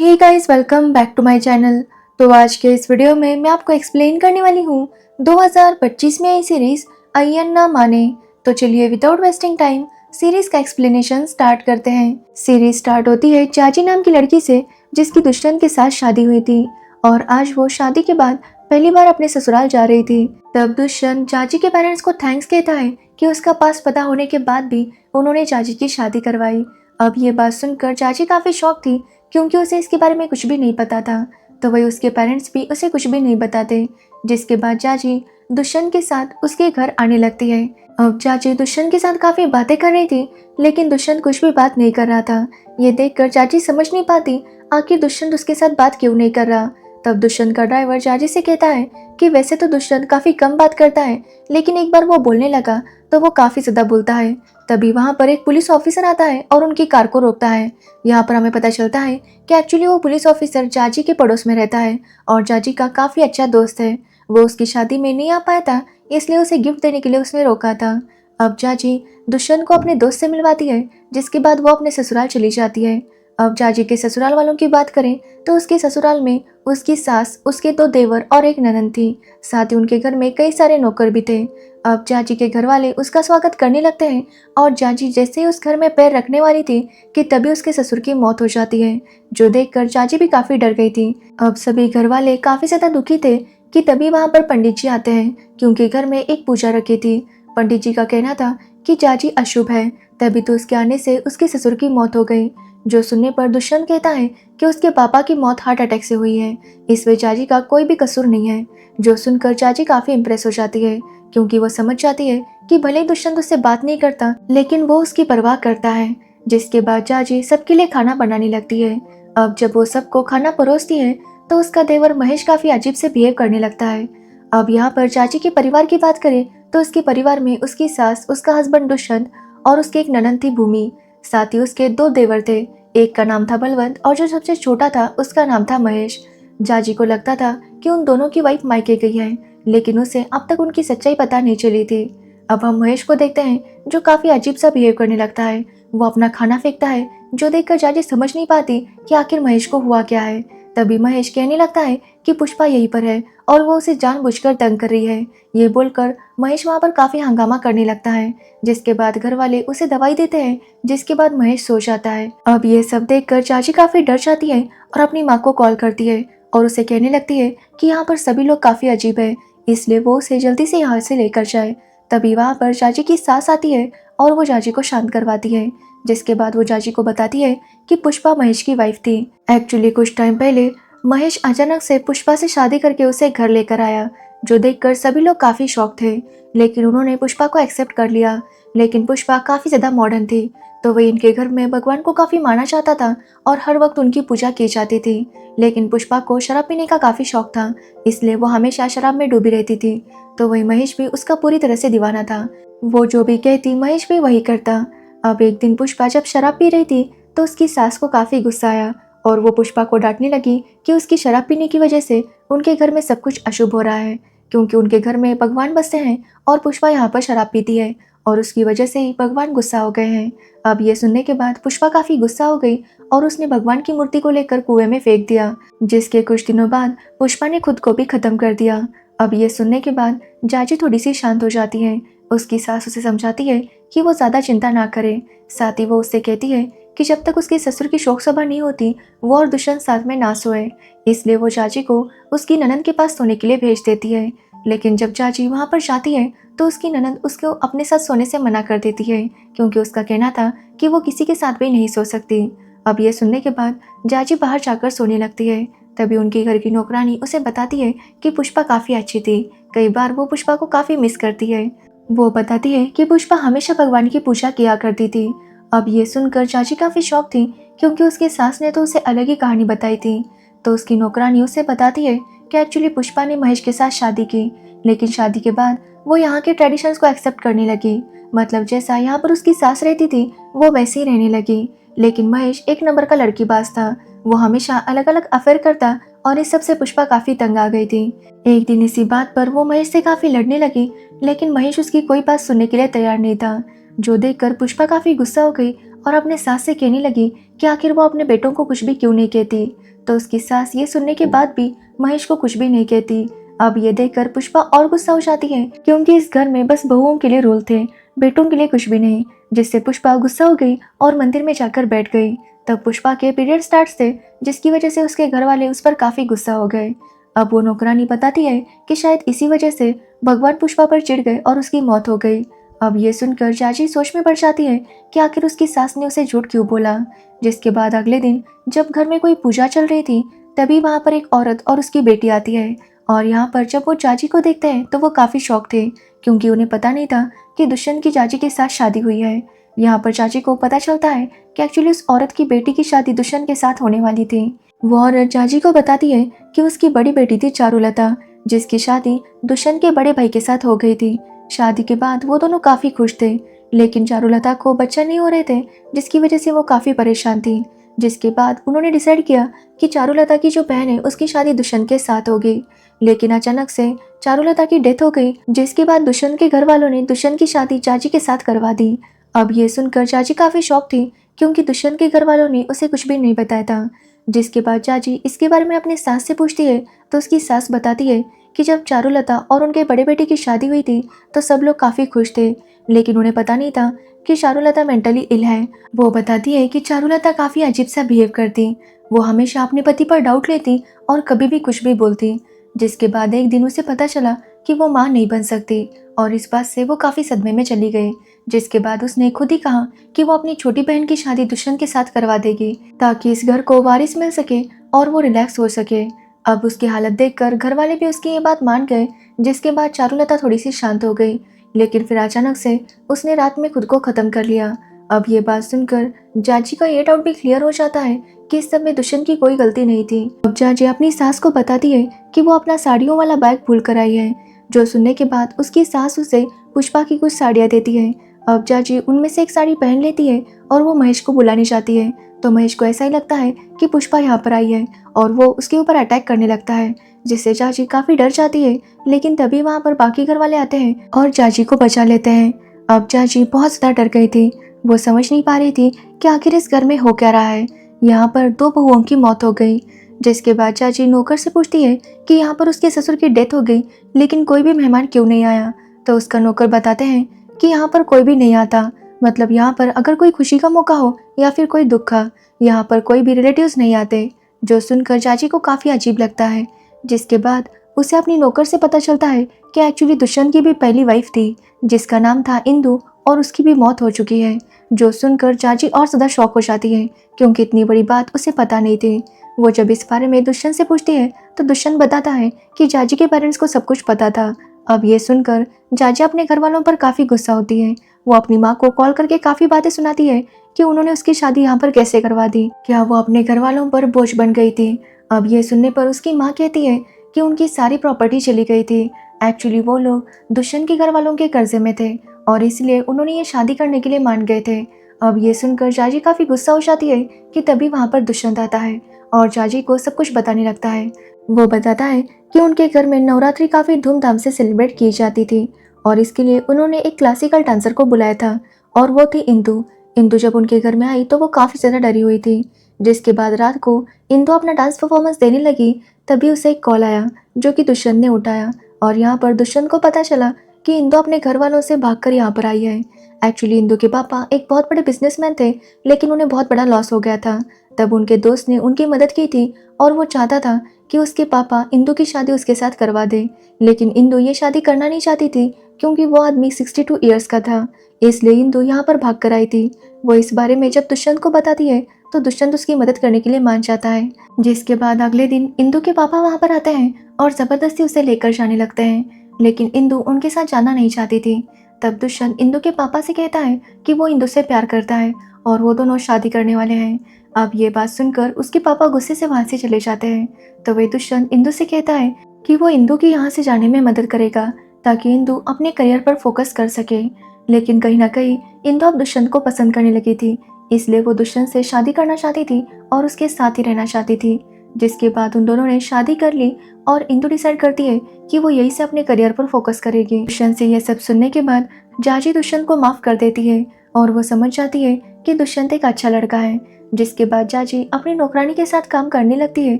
Hey guys, welcome back to my channel. तो आज के इस वीडियो में मैं आपको एक्सप्लेन करने वाली हूँ 2025 में आई सीरीज अय्यन्ना माने। तो चलिए विदाउट वेस्टिंग टाइम सीरीज का एक्सप्लेनेशन स्टार्ट करते हैं। सीरीज स्टार्ट होती है चाची नाम की लड़की से जिसकी दुष्यंत के साथ शादी हुई थी और आज वो शादी के बाद पहली बार अपने ससुराल जा रही थी। तब दुष्यंत चाची के पेरेंट्स को थैंक्स कहता है कि उसका पास पता होने के बाद भी उन्होंने चाची की शादी करवाई। अब ये बात सुनकर चाची काफी शॉक थी क्योंकि उसे इसके बारे में कुछ भी नहीं पता था, तो वही उसके पेरेंट्स भी उसे कुछ भी नहीं बताते। जिसके बाद चाची दुष्यंत के साथ उसके घर आने लगती है। अब चाची दुष्यंत के साथ काफी बातें कर रही थी लेकिन दुष्यंत कुछ भी बात नहीं कर रहा था। ये देखकर चाची समझ नहीं पाती आखिर दुष्यंत उसके साथ बात क्यों नहीं कर रहा। तब दुष्यंत का ड्राइवर चाची से कहता है कि वैसे तो दुष्यंत काफी कम बात करता है लेकिन एक बार वो बोलने लगा तो वो काफी ज्यादा बोलता है। तभी वहां पर एक पुलिस ऑफिसर आता है और उनकी कार को रोकता है। यहाँ पर हमें पता चलता है कि एक्चुअली वो पुलिस ऑफिसर चाची के पड़ोस में रहता है और चाची का काफी अच्छा दोस्त है। वो उसकी शादी में नहीं आ पाया था इसलिए उसे गिफ्ट देने के लिए उसने रोका था। अब चाची दुष्यंत को अपने दोस्त से मिलवाती है जिसके बाद वो अपने ससुराल चली जाती है। अब चाची के ससुराल वालों की बात करें तो उसके ससुराल में उसकी सास, उसके दो देवर और एक ननद थी। साथ ही उनके घर में कई सारे नौकर भी थे। अब चाची के घर वाले उसका स्वागत करने लगते हैं और चाची जैसे ही उस घर में पैर रखने वाली थी कि तभी उसके ससुर की मौत हो जाती है, जो देखकर चाची भी काफी डर गई थी। अब सभी घर वाले काफी ज्यादा दुखी थे कि तभी वहां पर पंडित जी आते हैं क्योंकि घर में एक पूजा रखी थी। पंडित जी का कहना था कि चाची अशुभ है, तभी तो उसके आने से उसके ससुर की मौत हो गई। जो सुनने पर दुष्यंत कहता है कि उसके पापा की मौत हार्ट अटैक से हुई है, इसमें चाची का कोई भी कसूर नहीं है। जो सुनकर चाची काफी इम्प्रेस हो जाती है क्योंकि वो समझ जाती है कि भले ही दुष्यंत उससे बात नहीं करता लेकिन वो उसकी परवाह करता है। जिसके बाद चाची सबके लिए खाना बनाने लगती है। अब जब वो सबको खाना परोसती है तो उसका देवर महेश काफी अजीब से बिहेव करने लगता है। अब यहाँ पर चाची के परिवार की बात करें तो उसके परिवार में उसकी सास, उसका हस्बैंड दुष्यंत और उसकी एक ननद थी भूमि। साथ ही उसके दो देवर थे, एक का नाम था बलवंत और जो सबसे छोटा था उसका नाम था महेश। जाजी को लगता था कि उन दोनों की वाइफ मायके गई है लेकिन उसे अब तक उनकी सच्चाई पता नहीं चली थी। अब हम महेश को देखते हैं जो काफी अजीब सा बिहेव करने लगता है। वो अपना खाना फेंकता है जो देखकर जाजी समझ नहीं पाती कि आखिर महेश को हुआ क्या है। तभी महेश कहने लगता है कि पुष्पा यहीं पर है और वो उसे जानबूझकर तंग कर रही है। ये बोलकर महेश वहाँ पर काफी हंगामा करने लगता है, जिसके बाद घर वाले उसे दवाई देते हैं, जिसके बाद महेश सो जाता है। अब ये सब देखकर चाची काफी डर जाती है और अपनी माँ को कॉल करती है और उसे कहने लगती है कि यहाँ पर सभी लोग काफी अजीब है, इसलिए वो उसे जल्दी से यहाँ से लेकर जाए। तभी वहाँ पर चाची की सास आती है और वो चाची को शांत करवाती है, जिसके बाद वो चाची को बताती है कि पुष्पा महेश की वाइफ थी। एक्चुअली कुछ टाइम पहले महेश अचानक से पुष्पा से शादी करके उसे घर लेकर आया, जो देखकर सभी लोग काफी शॉक थे। लेकिन उन्होंने पुष्पा को एक्सेप्ट कर लिया। लेकिन पुष्पा काफी ज्यादा मॉडर्न थी, तो वही इनके घर में भगवान को काफी माना जाता था और हर वक्त उनकी पूजा की जाती थी। लेकिन पुष्पा को शराब पीने का काफी शौक था, इसलिए वो हमेशा शराब में डूबी रहती थी। तो वही महेश भी उसका पूरी तरह से दीवाना था। वो जो भी कहती महेश भी वही करता। अब एक दिन पुष्पा जब शराब पी रही थी तो उसकी सास को काफी गुस्सा आया और वो पुष्पा को डांटने लगी कि उसकी शराब पीने की वजह से उनके घर में सब कुछ अशुभ हो रहा है, क्योंकि उनके घर में भगवान बसते हैं और पुष्पा यहाँ पर शराब पीती है और उसकी वजह से ही भगवान गुस्सा हो गए हैं। अब ये सुनने के बाद पुष्पा काफी गुस्सा हो गई और उसने भगवान की मूर्ति को लेकर कुएं में फेंक दिया, जिसके कुछ दिनों बाद पुष्पा ने खुद को भी खत्म कर दिया। अब ये सुनने के बाद जाजी थोड़ी सी शांत हो जाती है। उसकी सास उसे समझाती है कि वो ज्यादा चिंता ना करे। साथ ही वो उससे कहती है कि जब तक उसके ससुर की शोक सभा नहीं होती वो और दुष्यंत साथ में ना सोए, इसलिए वो चाची को उसकी ननद के पास सोने के लिए भेज देती है। लेकिन जब चाची वहां पर जाती है तो उसकी ननद उसको अपने साथ सोने से मना कर देती है, क्योंकि उसका कहना था कि वो किसी के साथ भी नहीं सो सकती। अब ये सुनने के बाद चाची बाहर जाकर सोने लगती है। तभी उनके घर की नौकरानी उसे बताती है कि पुष्पा काफी अच्छी थी, कई बार वो पुष्पा को काफी मिस करती है। वो बताती है कि पुष्पा हमेशा भगवान की पूजा किया करती थी। अब ये सुनकर चाची काफी शॉक थी, क्योंकि उसकी सास ने तो उसे अलग ही कहानी बताई थी। तो उसकी नौकरानी उसे बताती है कि एक्चुअली पुष्पा ने महेश के साथ शादी की, लेकिन शादी के बाद वो यहाँ के ट्रेडिशंस को एक्सेप्ट करने लगी। मतलब जैसा यहाँ पर उसकी सास रहती थी वो वैसे ही रहने लगी। लेकिन महेश एक नंबर का लड़कीबाज था, वो हमेशा अलग अलग अफेयर करता और इस सब से पुष्पा काफी तंग आ गई थी। एक दिन इसी बात पर वो महेश से काफी लड़ने लगी, लेकिन महेश उसकी कोई बात सुनने के लिए तैयार नहीं था, जो देखकर पुष्पा काफी गुस्सा हो गई और अपने सास से कहने लगी कि आखिर वो अपने बेटों को कुछ भी क्यों नहीं कहती। तो उसकी सास ये सुनने के बाद भी महेश को कुछ भी नहीं कहती। अब ये देखकर पुष्पा और गुस्सा हो जाती है क्योंकि इस घर में बस बहुओं के लिए रूल थे, बेटों के लिए कुछ भी नहीं, जिससे पुष्पा गुस्सा हो गई और मंदिर में जाकर बैठ गई। तब पुष्पा के पीरियड स्टार्ट थे, जिसकी वजह से उसके घर वाले उस पर काफी गुस्सा हो गए। अब वो नौकरानी बताती है कि शायद इसी वजह से भगवान पुष्पा पर चिढ़ गए और उसकी मौत हो गई। अब ये सुनकर चाची सोच में पड़ जाती है कि आखिर उसकी सास ने उसे झूठ क्यों बोला। जिसके बाद अगले दिन जब घर में कोई पूजा चल रही थी, तभी वहाँ पर एक औरत और उसकी बेटी आती है। और यहाँ पर जब वो चाची को देखते हैं तो वो काफी शॉक थे, क्योंकि उन्हें पता नहीं था कि दुष्यंत की चाची के साथ शादी हुई है। यहाँ पर चाची को पता चलता है कि एक्चुअली उस औरत की बेटी की शादी दुष्यंत के साथ होने वाली थी। वो औरत चाची को बताती है कि उसकी बड़ी बेटी थी चारुलता, जिसकी शादी दुष्यंत के बड़े भाई के साथ हो गई थी। शादी के बाद वो दोनों काफी खुश थे, लेकिन चारुलता को बच्चा नहीं हो रहे थे, जिसकी वजह से वो काफी परेशान थी। जिसके बाद उन्होंने डिसाइड किया कि चारुलता की जो बहन है उसकी शादी दुष्यंत के साथ होगी। लेकिन अचानक से चारुलता की डेथ हो गई, जिसके बाद दुष्यंत के घर वालों ने दुष्यंत की शादी चाची के साथ करवा दी। अब ये सुनकर चाची काफी शॉक थी, क्योंकि दुष्यंत के घर वालों ने उसे कुछ भी नहीं बताया था। जिसके बाद चाची इसके बारे में अपनी सास से पूछती है, तो उसकी सास बताती है कि जब चारुलता और उनके बड़े बेटे की शादी हुई थी तो सब लोग काफी खुश थे, लेकिन उन्हें पता नहीं था कि चारुलता मेंटली इल है। वो बताती है कि चारुलता काफी अजीब सा बिहेव करती, वो हमेशा अपने पति पर डाउट लेती और कभी भी कुछ भी बोलती। जिसके बाद एक दिन उसे पता चला कि वो मां नहीं बन सकती, और इस बात से वो काफी सदमे में चली गई। जिसके बाद उसने खुद ही कहा कि वो अपनी छोटी बहन की शादी दुष्यंत के साथ करवा देगी, ताकि इस घर को वारिस मिल सके और वो रिलैक्स हो सके। अब उसकी हालत देखकर घर वाले भी उसकी ये बात मान गए। जिसके बाद चारुलता थोड़ी सी शांत हो गई, लेकिन फिर अचानक से उसने रात में खुद को खत्म कर लिया। अब ये बात सुनकर जाजी का ये डाउट भी क्लियर हो जाता है कि इस सब में दुष्यंत की कोई गलती नहीं थी। अब जाजी अपनी सास को बताती है कि वो अपना साड़ियों वाला बैग भूल कर आई है, जो सुनने के बाद उसकी सास उसे पुष्पा की कुछ साड़ियाँ देती है। अब जाजी उनमें से एक साड़ी पहन लेती है और वो महेश को बुलाने जाती है, तो महेश को ऐसा ही लगता है कि पुष्पा यहाँ पर आई है और वो उसके ऊपर अटैक करने लगता है, जिससे चाची काफी डर जाती है। लेकिन तभी वहाँ पर बाकी घर वाले आते हैं और चाची को बचा लेते हैं। अब चाची बहुत ज्यादा डर गई थी, वो समझ नहीं पा रही थी कि आखिर इस घर में हो क्या रहा है। यहाँ पर दो बहुओं की मौत हो गई। जिसके बाद चाची नौकर से पूछती है कि यहाँ पर उसके ससुर की डेथ हो गई, लेकिन कोई भी मेहमान क्यों नहीं आया। तो उसका नौकर बताते हैं कि यहाँ पर कोई भी नहीं आता, मतलब यहाँ पर अगर कोई खुशी का मौका हो या फिर कोई दुख का, यहाँ पर कोई भी रिलेटिव्स नहीं आते। जो सुनकर चाची को काफी अजीब लगता है। जिसके बाद उसे अपनी नौकर से पता चलता है कि एक्चुअली दुष्यंत की भी पहली वाइफ थी, जिसका नाम था इंदु, और उसकी भी मौत हो चुकी है। जो सुनकर चाची और ज्यादा शॉक हो जाती है, क्योंकि इतनी बड़ी बात उसे पता नहीं थी। वो जब इस बारे में दुष्यंत से पूछती है तो दुष्यंत बताता है कि जाजी के पेरेंट्स को सब कुछ पता था। अब ये सुनकर जाजी अपने घर वालों पर काफी गुस्सा होती है। वो अपनी माँ को कॉल करके काफी बातें सुनाती है कि उन्होंने उसकी शादी यहाँ पर कैसे करवा दी, क्या वो अपने घर वालों पर बोझ बन गई थी। अब ये सुनने पर उसकी माँ कहती है कि उनकी सारी प्रॉपर्टी चली गई थी। एक्चुअली वो लोग दुष्यंत के घर वालों के कर्जे में थे और इसलिए उन्होंने ये शादी करने के लिए मान गए थे। अब ये सुनकर जाजी काफी गुस्सा हो जाती है कि तभी वहाँ पर दुष्यंत आता है और जाजी को सब कुछ बताने लगता है। वो बताता है कि उनके घर में नवरात्रि काफी धूमधाम से सेलिब्रेट की जाती थी और इसके लिए उन्होंने एक क्लासिकल डांसर को बुलाया था, और वो थी इंदु। इंदु जब उनके घर में आई तो वो काफी ज्यादा डरी हुई थी। जिसके बाद रात को इंदु अपना डांस परफॉर्मेंस देने लगी, तभी उसे एक कॉल आया जो कि दुष्यंत ने उठाया, और यहाँ पर दुष्यंत को पता चला कि इंदु अपने घर वालों से भागकर यहाँ पर आई है। एक्चुअली इंदु के पापा एक बहुत बड़े बिजनेसमैन थे, लेकिन उन्हें बहुत बड़ा लॉस हो गया था। तब उनके दोस्त ने उनकी मदद की थी और वो चाहता था कि उसके पापा इंदु की शादी उसके साथ करवा दे, लेकिन इंदु ये शादी करना नहीं चाहती थी क्योंकि वो आदमी 62 ईयर्स का था। इसलिए इंदु यहाँ पर भाग कर आई थी। वो इस बारे में जब दुष्यंत को बताती है तो दुष्यंत उसकी मदद करने के लिए मान जाता है। जिसके बाद अगले दिन इंदु के पापा वहाँ पर आते हैं और जबरदस्ती उसे लेकर जाने लगते हैं, लेकिन इंदु उनके साथ जाना नहीं चाहती थी। तब दुष्यंत इंदु के पापा से कहता है कि वो इंदु से प्यार करता है और वो दोनों शादी करने वाले हैं। अब ये बात सुनकर उसके पापा गुस्से से वहाँ से चले जाते हैं। तो वे दुष्यंत इंदु से कहता है कि वो इंदु की यहाँ से जाने में मदद करेगा, ताकि इंदु अपने करियर पर फोकस कर सके। लेकिन कहीं ना कहीं इंदु अब दुष्यंत को पसंद करने लगी थी, इसलिए वो दुष्यंत से शादी करना चाहती थी और उसके साथ ही रहना चाहती थी। जिसके बाद उन दोनों ने शादी कर ली और इंदु डिसाइड करती है कि वो यही से अपने करियर पर फोकस करेगी। दुष्यंत से यह सब सुनने के बाद जाजी दुष्यंत को माफ कर देती है और वो समझ जाती है कि दुष्यंत एक अच्छा लड़का है। जिसके बाद जाजी अपनी नौकरानी के साथ काम करने लगती है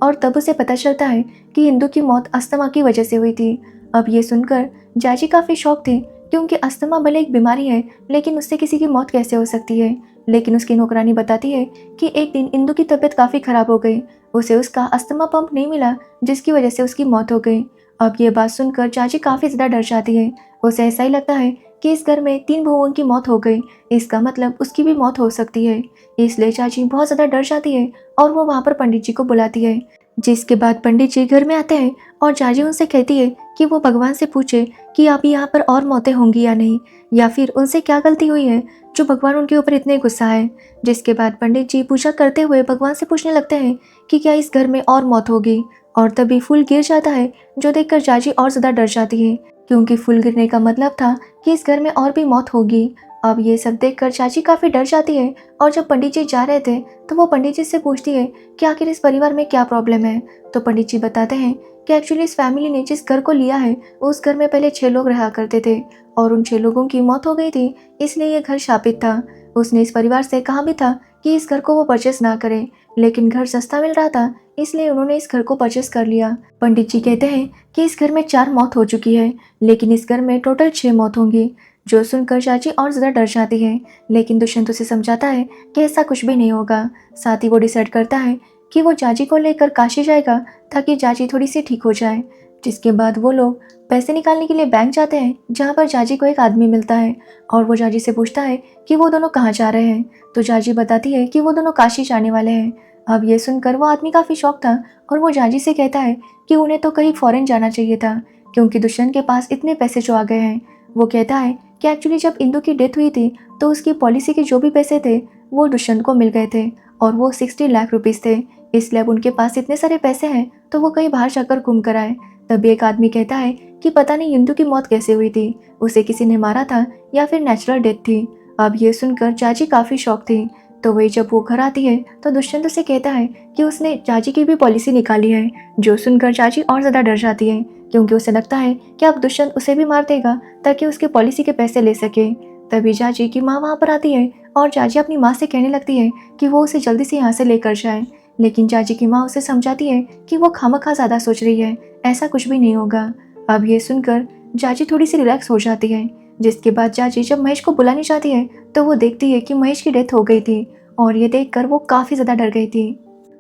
और तब उसे पता चलता है कि इंदु की मौत अस्थमा की वजह से हुई थी। अब ये सुनकर जाजी काफ़ी शॉक थी, क्योंकि अस्थमा भले एक बीमारी है लेकिन उससे किसी की मौत कैसे हो सकती है। लेकिन उसकी नौकरानी बताती है कि एक दिन इंदु की तबीयत काफ़ी ख़राब हो गई, उसे उसका अस्थमा पंप नहीं मिला जिसकी वजह से उसकी मौत हो गई। अब ये बात सुनकर चाची काफ़ी ज़्यादा डर जाती है। उसे ऐसा ही लगता है कि इस घर में 3 बहुओं की मौत हो गई, इसका मतलब उसकी भी मौत हो सकती है। इसलिए चाची बहुत ज़्यादा डर जाती है और वो वहाँ पर पंडित जी को बुलाती है। जिसके बाद पंडित जी घर में आते हैं और चाची उनसे कहती है कि वो भगवान से पूछे कि अब यहाँ पर और मौतें होंगी या नहीं, या फिर उनसे क्या गलती हुई है जो भगवान उनके ऊपर इतने गुस्सा है। जिसके बाद पंडित जी पूजा करते हुए भगवान से पूछने लगते हैं कि क्या इस घर में और मौत होगी, और तभी फूल गिर जाता है, जो देखकर चाची और ज़्यादा डर जाती है, क्योंकि फूल गिरने का मतलब था कि इस घर में और भी मौत होगी। अब ये सब देखकर चाची काफ़ी डर जाती है और जब पंडित जी जा रहे थे तो वो पंडित जी से पूछती है कि आखिर इस परिवार में क्या प्रॉब्लम है। तो पंडित जी बताते हैं कि एक्चुअली इस फैमिली ने जिस घर को लिया है उस घर में पहले 6 लोग रहा करते थे और उन 6 लोगों की मौत हो गई थी, इसलिए ये घर शापित था। उसने इस परिवार से कहा भी था कि इस घर को वो परचेस ना करें, लेकिन घर सस्ता मिल रहा था इसलिए उन्होंने इस घर को परचेस कर लिया। पंडित जी कहते हैं कि इस घर में 4 मौत हो चुकी है, लेकिन इस घर में टोटल 6 मौत होंगी। जो सुनकर चाची और ज़्यादा डर जाती है, लेकिन दुष्यंत उसे समझाता है कि ऐसा कुछ भी नहीं होगा। साथ ही वो डिसाइड करता है कि वो चाची को लेकर काशी जाएगा ताकि चाची थोड़ी सी ठीक हो जाए। जिसके बाद वो लोग पैसे निकालने के लिए बैंक जाते हैं, जहाँ पर चाची को एक आदमी मिलता है और वो चाची से पूछता है कि वो दोनों कहाँ जा रहे हैं। तो चाची बताती है कि वो दोनों काशी जाने वाले हैं। अब ये सुनकर वो आदमी काफ़ी शौक था और वो जाजी से कहता है कि उन्हें तो कहीं फॉरेन जाना चाहिए था, क्योंकि दुष्यंत के पास इतने पैसे जो आ गए हैं। वो कहता है कि एक्चुअली जब इंदु की डेथ हुई थी तो उसकी पॉलिसी के जो भी पैसे थे वो दुष्यंत को मिल गए थे और वो 60 लाख रुपीज़ थे, इसलिए अब उनके पास इतने सारे पैसे हैं तो वो कहीं बाहर जाकर घूम कर आए। तभी एक आदमी कहता है कि पता नहीं इंदु की मौत कैसे हुई थी, उसे किसी ने मारा था या फिर नेचुरल डेथ थी। अब ये सुनकर चाची काफ़ी शौक थी। तो वही जब वो घर आती है तो दुष्यंत से कहता है कि उसने चाची की भी पॉलिसी निकाली है। जो सुनकर चाची और ज़्यादा डर जाती है, क्योंकि उसे लगता है कि अब दुष्यंत उसे भी मार देगा ताकि उसके पॉलिसी के पैसे ले सके। तभी चाची की माँ वहाँ पर आती है और चाची अपनी माँ से कहने लगती है कि वो उसे जल्दी से यहाँ से लेकर जाए, लेकिन चाची की माँ उसे समझाती है कि वो खामखा ज़्यादा सोच रही है, ऐसा कुछ भी नहीं होगा। अब ये सुनकर चाची थोड़ी सी रिलैक्स हो जाती है। जिसके बाद चाची जब महेश को बुलाने जाती है तो वो देखती है कि महेश की डेथ हो गई थी और ये देखकर वो काफ़ी ज़्यादा डर गई थी।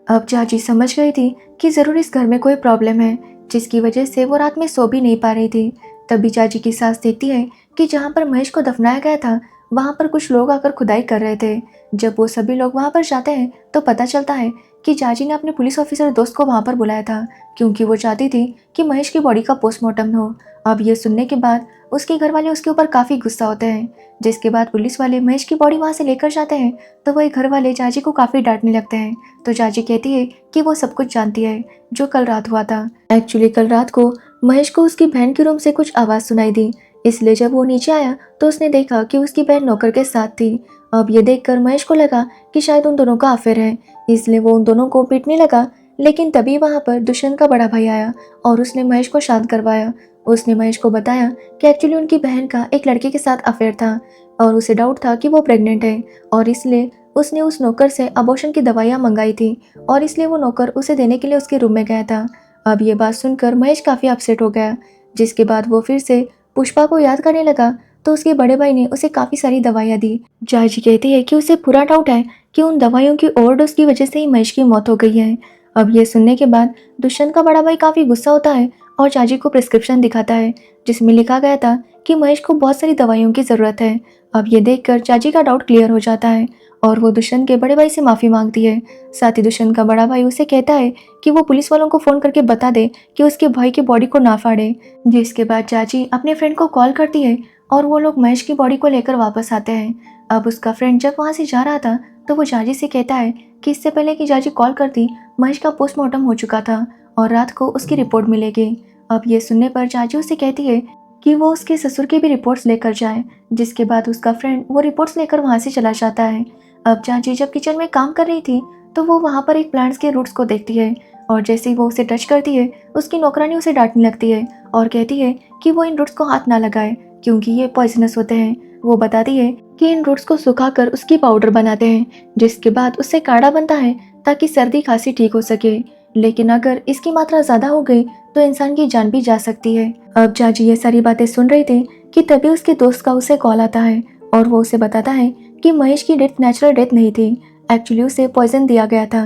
अब चाची समझ गई थी कि ज़रूर इस घर में कोई प्रॉब्लम है, जिसकी वजह से वो रात में सो भी नहीं पा रही थी। तभी चाची की सास देखती है कि जहाँ पर महेश को दफनाया गया था वहाँ पर कुछ लोग आकर खुदाई कर रहे थे। जब वो सभी लोग वहाँ पर जाते हैं तो पता चलता है कि चाची ने अपने पुलिस ऑफिसर दोस्त को वहाँ पर बुलाया था, क्योंकि वो चाहती थी कि महेश की बॉडी का पोस्टमार्टम हो। अब ये सुनने के बाद उसके घर वाले उसके ऊपर काफ़ी गुस्सा होते हैं। जिसके बाद पुलिस वाले महेश की बॉडी वहाँ से लेकर जाते हैं तो वही घर वाले चाची को काफ़ी डांटने लगते हैं। तो चाची कहती है कि वो सब कुछ जानती है जो कल रात हुआ था। एक्चुअली कल रात को महेश को उसकी बहन के रूम से कुछ आवाज़ सुनाई दी, इसलिए जब वो नीचे आया तो उसने देखा कि उसकी बहन नौकर के साथ थी। अब ये देखकर महेश को लगा कि शायद उन दोनों का अफेयर है, इसलिए वो उन दोनों को पीटने लगा। लेकिन तभी वहाँ पर दुष्यंत का बड़ा भाई आया और उसने महेश को शांत करवाया। उसने महेश को बताया कि एक्चुअली उनकी बहन का एक लड़के के साथ अफेयर था और उसे डाउट था कि वो प्रेग्नेंट है, और इसलिए उसने उस नौकर से अबॉर्शन की दवाइयाँ मंगाई थी और इसलिए वो नौकर उसे देने के लिए उसके रूम में गया था। अब ये बात सुनकर महेश काफ़ी अपसेट हो गया। जिसके बाद वो फिर से पुष्पा को याद करने लगा तो उसके बड़े भाई ने उसे काफ़ी सारी दवाइयाँ दी। चाची कहती है कि उसे पूरा डाउट है कि उन दवाइयों की ओवरडोज की वजह से ही महेश की मौत हो गई है। अब ये सुनने के बाद दुष्यंत का बड़ा भाई काफ़ी गुस्सा होता है और चाची को प्रिस्क्रिप्शन दिखाता है जिसमें लिखा गया था कि महेश को बहुत सारी दवाइयों की ज़रूरत है। अब ये देखकर चाची का डाउट क्लियर हो जाता है और वो दुष्यंत के बड़े भाई से माफ़ी मांगती है। साथ ही दुष्यंत का बड़ा भाई उसे कहता है कि वो पुलिस वालों को फ़ोन करके बता दे कि उसके भाई की बॉडी को ना फाड़े। जिसके बाद चाची अपने फ्रेंड को कॉल करती है और वो लोग महेश की बॉडी को लेकर वापस आते हैं। अब उसका फ्रेंड जब वहाँ से जा रहा था तो वो चाची से कहता है कि इससे पहले कि चाची कॉल करती महेश का पोस्टमार्टम हो चुका था और रात को उसकी रिपोर्ट मिलेगी। अब ये सुनने पर चाची उसे कहती है कि वो उसके ससुर की भी रिपोर्ट्स लेकर जाए। जिसके बाद उसका फ्रेंड वो रिपोर्ट्स लेकर वहाँ से चला जाता है। अब चाची जब किचन में काम कर रही थी तो वो वहाँ पर एक प्लांट्स के रूट्स को देखती है और जैसे ही वो उसे टच करती है उसकी नौकरानी उसे डांटने लगती है और कहती है कि वो इन रूट्स को हाथ ना लगाए क्योंकि ये पॉइजनस होते हैं। वो बताती है कि इन रूट्स को सुखाकर उसकी पाउडर बनाते हैं, जिसके बाद उससे काढ़ा बनता है ताकि सर्दी खांसी ठीक हो सके। लेकिन अगर इसकी मात्रा ज्यादा हो गई तो इंसान की जान भी जा सकती है। अब जाजी ये सारी बातें सुन रही थी कि तभी उसके दोस्त का उसे कॉल आता है और वो उसे बताता है कि महेश की डेथ नेचुरल डेथ नहीं थी, एक्चुअली उसे पॉइजन दिया गया था।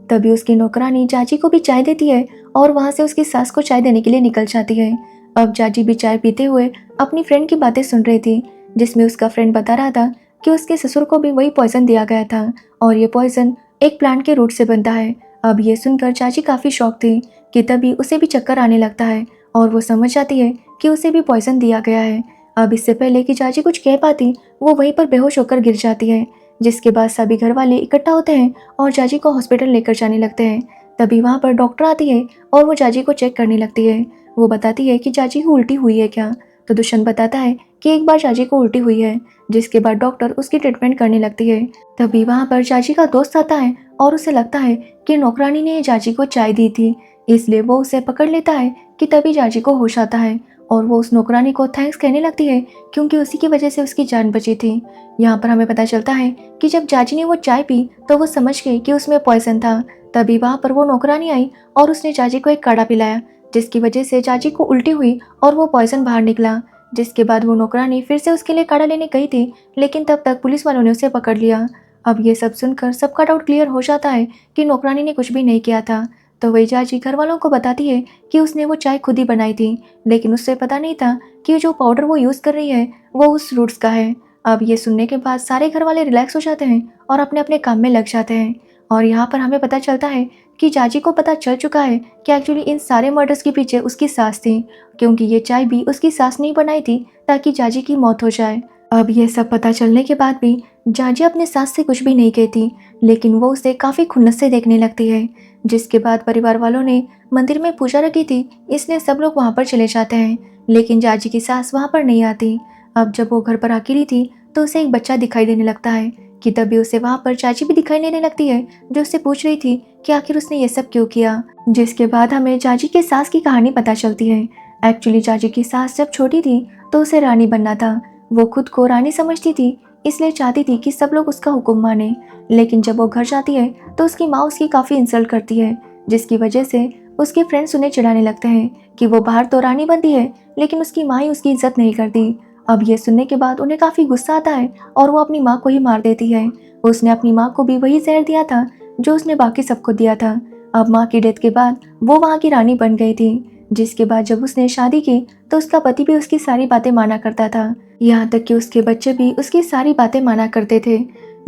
तभी उसकी नौकरानी जाजी को भी चाय देती है और वहाँ से उसकी सास को चाय देने के लिए निकल जाती है। अब जाजी भी चाय पीते हुए अपनी फ्रेंड की बातें सुन रही थी, जिसमें उसका फ्रेंड बता रहा था कि उसके ससुर को भी वही पॉइजन दिया गया था और ये पॉइजन एक प्लांट के रूट से बनता है। अब ये सुनकर चाची काफ़ी शॉक थी कि तभी उसे भी चक्कर आने लगता है और वो समझ जाती है कि उसे भी पॉइजन दिया गया है। अब इससे पहले कि चाची कुछ कह पाती, वो वहीं पर बेहोश होकर गिर जाती है, जिसके बाद सभी घर वाले इकट्ठा होते हैं और चाची को हॉस्पिटल लेकर जाने लगते हैं। तभी वहाँ पर डॉक्टर आती है और वो चाची को चेक करने लगती है। वो बताती है कि चाची को उल्टी हुई है क्या, तो दुष्यंत बताता है कि एक बार चाची को उल्टी हुई है, जिसके बाद डॉक्टर उसकी ट्रीटमेंट करने लगती है। तभी वहाँ पर चाची का दोस्त आता है और उसे लगता है कि नौकरानी ने चाची को चाय दी थी, इसलिए वो उसे पकड़ लेता है कि तभी चाची को होश आता है और वो उस नौकरानी को थैंक्स कहने लगती है क्योंकि उसी की वजह से उसकी जान बची थी। यहाँ पर हमें पता चलता है कि जब चाची ने वो चाय पी तो वो समझ गई कि उसमें पॉइजन था। तभी वहाँ पर वो नौकरानी आई और उसने चाची को एक काढ़ा पिलाया, जिसकी वजह से चाची को उल्टी हुई और वो पॉइजन बाहर निकला। जिसके बाद वो नौकरानी फिर से उसके लिए काढ़ा लेने गई थी, लेकिन तब तक पुलिस वालों ने उसे पकड़ लिया। अब ये सब सुनकर सबका डाउट क्लियर हो जाता है कि नौकरानी ने कुछ भी नहीं किया था। तो वही चाची घर वालों को बताती है कि उसने वो चाय खुद ही बनाई थी, लेकिन उससे पता नहीं था कि जो पाउडर वो यूज़ कर रही है वो उस रूट्स का है। अब ये सुनने के बाद सारे घर वाले रिलैक्स हो जाते हैं और अपने अपने काम में लग जाते हैं। और यहाँ पर हमें पता चलता है कि चाची को पता चल चुका है कि एक्चुअली इन सारे मर्डर्स के पीछे उसकी सास थी, क्योंकि ये चाय भी उसकी सास ने ही बनाई थी ताकि चाची की मौत हो जाए। अब ये सब पता चलने के बाद भी जाजी अपने सास से कुछ भी नहीं कहती, लेकिन वो उसे काफ़ी खुन्नस से देखने लगती है। जिसके बाद परिवार वालों ने मंदिर में पूजा रखी थी, इसलिए सब लोग वहाँ पर चले जाते हैं, लेकिन जाजी की सास वहाँ पर नहीं आती। अब जब वो घर पर अकेली थी तो उसे एक बच्चा दिखाई देने लगता है कि तभी उसे वहाँ पर चाची भी दिखाई देने लगती है, जो उससे पूछ रही थी कि आखिर उसने ये सब क्यों किया। जिसके बाद हमें चाची के सास की कहानी पता चलती है। एक्चुअली चाची की सास जब छोटी थी तो उसे रानी बनना था। वो खुद को रानी समझती थी, इसलिए चाहती थी कि सब लोग उसका हुक्म माने। लेकिन जब वो घर जाती है तो उसकी माँ उसकी काफ़ी इंसल्ट करती है, जिसकी वजह से उसके फ्रेंड्स उन्हें चिढ़ाने लगते हैं कि वो बाहर तो रानी बनती है, लेकिन उसकी माँ ही उसकी इज्जत नहीं करती। अब ये सुनने के बाद उन्हें काफ़ी गुस्सा आता है और वो अपनी माँ को ही मार देती है। उसने अपनी माँ को भी वही जहर दिया था जो उसने बाकी सबको दिया था। अब माँ की डेथ के बाद वो वहाँ की रानी बन गई थी। जिसके बाद जब उसने शादी की तो उसका पति भी उसकी सारी बातें माना करता था, यहाँ तक कि उसके बच्चे भी उसकी सारी बातें माना करते थे।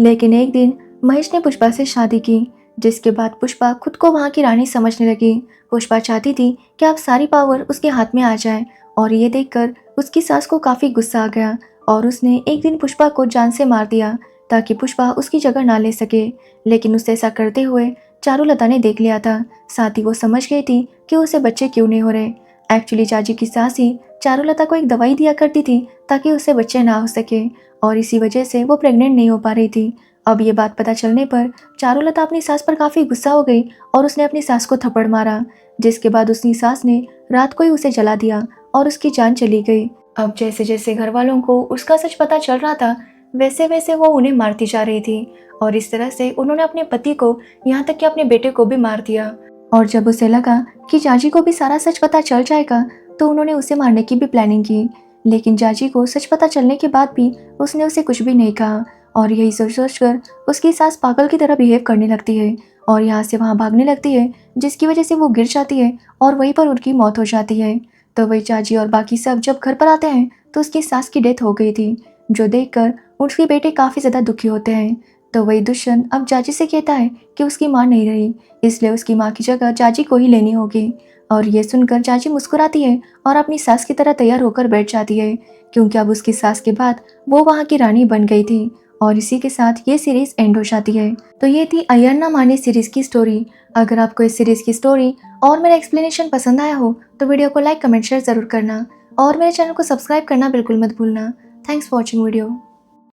लेकिन एक दिन महेश ने पुष्पा से शादी की, जिसके बाद पुष्पा खुद को वहाँ की रानी समझने लगी। पुष्पा चाहती थी कि अब सारी पावर उसके हाथ में आ जाए, और ये देखकर उसकी सास को काफ़ी गुस्सा आ गया और उसने एक दिन पुष्पा को जान से मार दिया ताकि पुष्पा उसकी जगह ना ले सके। लेकिन उसे ऐसा करते हुए चारुलता ने देख लिया था, साथ ही वो समझ गई थी कि उसे बच्चे क्यों नहीं हो रहे। एक्चुअली चाची की सास ही चारुलता को एक दवाई दिया करती थी ताकि उसे बच्चे ना हो सके, और इसी वजह से वो प्रेग्नेंट नहीं हो पा रही थी। अब ये बात पता चलने पर चारुलता अपनी सास पर काफ़ी गुस्सा हो गई और उसने अपनी सास को थप्पड़ मारा, जिसके बाद उसकी सास ने रात को ही उसे जला दिया और उसकी जान चली गई। अब जैसे जैसे घर वालों को उसका सच पता चल रहा था, वैसे वैसे वो उन्हें मारती जा रही थी, और इस तरह से उन्होंने अपने पति को, यहाँ तक कि अपने बेटे को भी मार दिया। और जब उसे लगा कि जाजी को भी सारा सच पता चल जाएगा तो उन्होंने उसे मारने की भी प्लानिंग की। लेकिन जाजी को सच पता चलने के बाद भी उसने उसे कुछ भी नहीं कहा, और यही सोच सोच कर उसकी सास पागल की तरह बिहेव करने लगती है और यहाँ से वहाँ भागने लगती है, जिसकी वजह से वो गिर जाती है और वहीं पर उनकी मौत हो जाती है। तो वही चाची और बाकी सब जब घर पर आते हैं तो उसकी सास की डेथ हो गई थी, जो देखकर उसके बेटे काफ़ी ज़्यादा दुखी होते हैं। तो वही दुष्यंत अब चाची से कहता है कि उसकी माँ नहीं रही, इसलिए उसकी माँ की जगह चाची को ही लेनी होगी। और ये सुनकर चाची मुस्कुराती है और अपनी सास की तरह तैयार होकर बैठ जाती है, क्योंकि अब उसकी सास के बाद वो वहाँ की रानी बन गई थी। और इसी के साथ ये सीरीज एंड हो जाती है। तो ये थी अय्यर ना माने सीरीज की स्टोरी। अगर आपको इस सीरीज की स्टोरी और मेरा एक्सप्लेनेशन पसंद आया हो तो वीडियो को लाइक, कमेंट, शेयर जरूर करना, और मेरे चैनल को सब्सक्राइब करना बिल्कुल मत भूलना। Thanks for watching video.